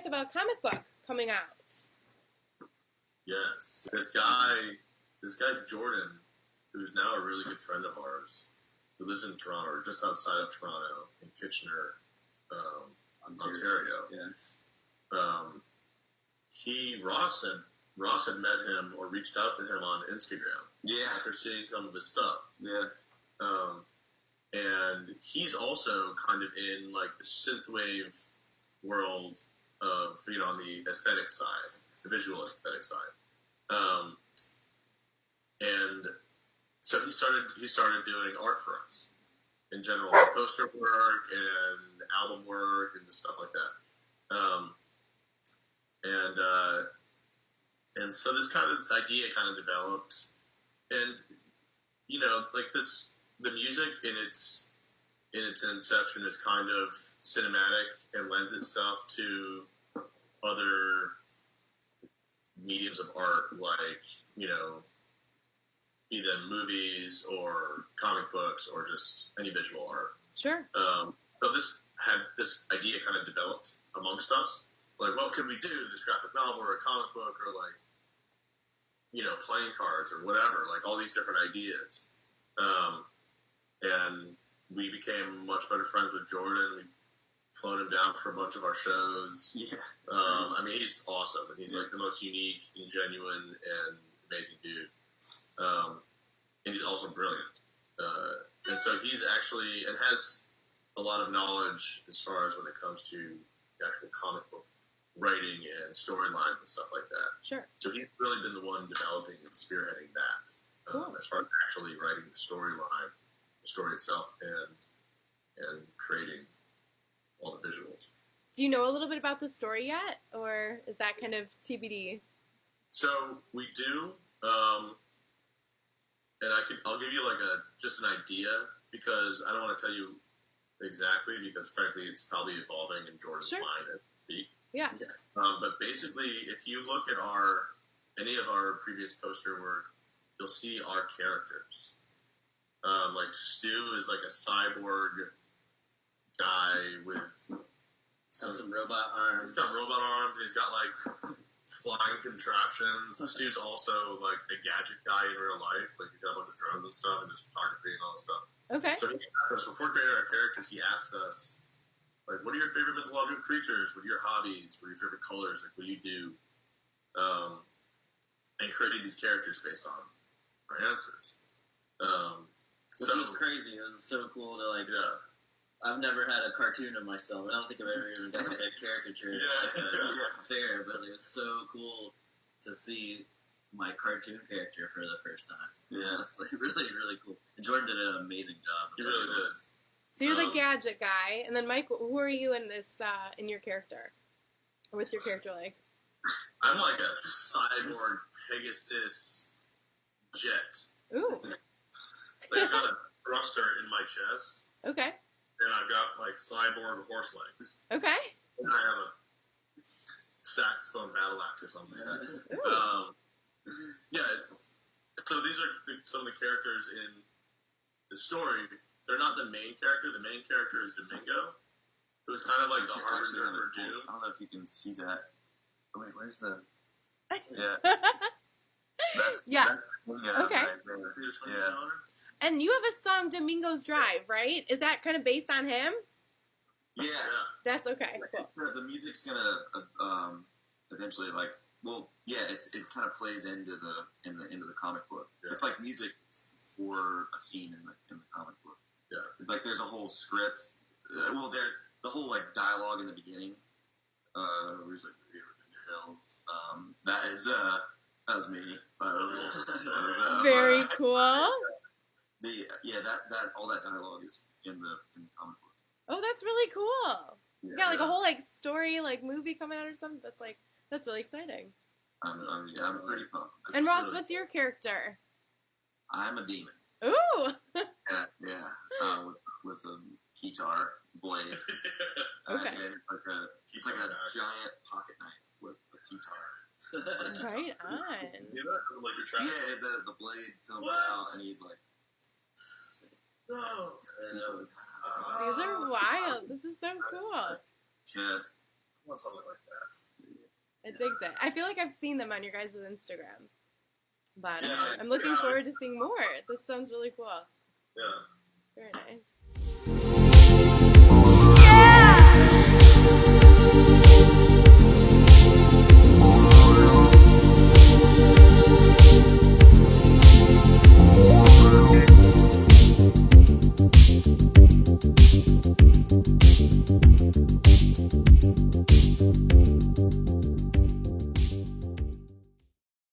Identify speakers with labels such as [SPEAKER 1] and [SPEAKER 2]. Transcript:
[SPEAKER 1] us about a comic book coming out.
[SPEAKER 2] Yes. This guy Jordan, who's now a really good friend of ours, who lives in Toronto, or just outside of Toronto, in Kitchener, Ontario.
[SPEAKER 3] Yes.
[SPEAKER 2] Ross had met him or reached out to him on Instagram.
[SPEAKER 3] Yeah.
[SPEAKER 2] After seeing some of his stuff.
[SPEAKER 3] Yeah.
[SPEAKER 2] And he's also kind of in like the synthwave world of, on the aesthetic side, the visual aesthetic side. And so he started doing art for us in general, poster work and album work and stuff like that. And so this idea kind of developed, and like the music in its inception is kind of cinematic and lends itself to other mediums of art, like be them movies or comic books or just any visual art.
[SPEAKER 1] Sure.
[SPEAKER 2] So this idea kind of developed amongst us. Like, what could we do? This graphic novel or a comic book or like, playing cards or whatever, like all these different ideas. And we became much better friends with Jordan. We've flown him down for a bunch of our shows.
[SPEAKER 3] Yeah.
[SPEAKER 2] I mean, he's awesome. And he's like the most unique and genuine and amazing dude. And he's also brilliant. And so he's actually, and has a lot of knowledge as far as when it comes to the actual comic book writing and storylines and stuff like that.
[SPEAKER 1] Sure.
[SPEAKER 2] So he's really been the one developing and spearheading that,
[SPEAKER 1] Cool.
[SPEAKER 2] as far as actually writing the storyline, the story itself, and creating all the visuals.
[SPEAKER 1] Do you know a little bit about the story yet, or is that kind of TBD?
[SPEAKER 2] So we do, and I'll give you like just an idea, because I don't want to tell you exactly, because frankly it's probably evolving in Jordan's
[SPEAKER 1] Sure.
[SPEAKER 2] mind at peak.
[SPEAKER 1] Yeah.
[SPEAKER 2] But basically, if you look at any of our previous poster work, you'll see our characters. Like Stu is like a cyborg guy with
[SPEAKER 3] some robot arms.
[SPEAKER 2] He's got robot arms. He's got like flying contraptions. Stu's also like a gadget guy in real life. Like he's got a bunch of drones and stuff, and just photography and all that stuff.
[SPEAKER 1] Okay.
[SPEAKER 2] So he asked us, before creating our characters, he asked us, like, what are your favorite mythological creatures? What are your hobbies? What are your favorite colors? Like, what do you do? And created these characters based on our answers.
[SPEAKER 3] Which was crazy. It was so cool to like.
[SPEAKER 2] Yeah.
[SPEAKER 3] I've never had a cartoon of myself. I don't think I've ever even done a caricature fair, but it was so cool to see my cartoon character for the first time. Yeah, it's like really, really cool. And Jordan did an amazing job.
[SPEAKER 2] He really did.
[SPEAKER 1] So you're the gadget guy, and then Mike, who are you in this in your character? Or what's your character like?
[SPEAKER 2] I'm like a cyborg Pegasus jet.
[SPEAKER 1] Ooh.
[SPEAKER 2] Like, I've got a thruster in my chest.
[SPEAKER 1] Okay.
[SPEAKER 2] And I've got like cyborg horse legs.
[SPEAKER 1] Okay.
[SPEAKER 2] And I have a saxophone battle axe or something. Yeah, so these are some of the characters in the story. They're not the main character. The main character is Domingo, who's kind of like the harbinger for Doom.
[SPEAKER 3] I don't know if you can see that. Oh, wait, where's the? Yeah.
[SPEAKER 1] Yeah. Okay.
[SPEAKER 2] Yeah.
[SPEAKER 1] And you have a song, Domingo's Drive, right? Is that kind of based on him?
[SPEAKER 3] Yeah.
[SPEAKER 1] That's okay. Cool.
[SPEAKER 3] The music's gonna eventually it kind of plays into the comic book. Yeah. It's like music for a scene in the comic book.
[SPEAKER 2] Yeah.
[SPEAKER 3] Like there's a whole script. There's the whole like dialogue in the beginning. Where he's like, hell. That was me.
[SPEAKER 1] Very cool.
[SPEAKER 3] That all that dialogue is in the comic book.
[SPEAKER 1] Oh, that's really cool. Yeah, like a whole like story, like movie coming out or something. That's really exciting.
[SPEAKER 3] I'm pretty pumped.
[SPEAKER 1] And Ross, what's your character?
[SPEAKER 3] I'm a demon.
[SPEAKER 1] Ooh.
[SPEAKER 3] Yeah. With a guitar blade.
[SPEAKER 1] Okay.
[SPEAKER 3] It's like a giant pocket knife with a guitar.
[SPEAKER 1] Right on.
[SPEAKER 2] You know, like your trap.
[SPEAKER 3] Yeah, the blade comes out and he'd like.
[SPEAKER 2] No.
[SPEAKER 1] These are wild. This is so cool.
[SPEAKER 3] Yeah.
[SPEAKER 2] want something like that.
[SPEAKER 1] It digs it. I feel like I've seen them on your guys' Instagram. But
[SPEAKER 2] Yeah,
[SPEAKER 1] I'm looking forward to seeing more. This sounds really cool.
[SPEAKER 2] Yeah.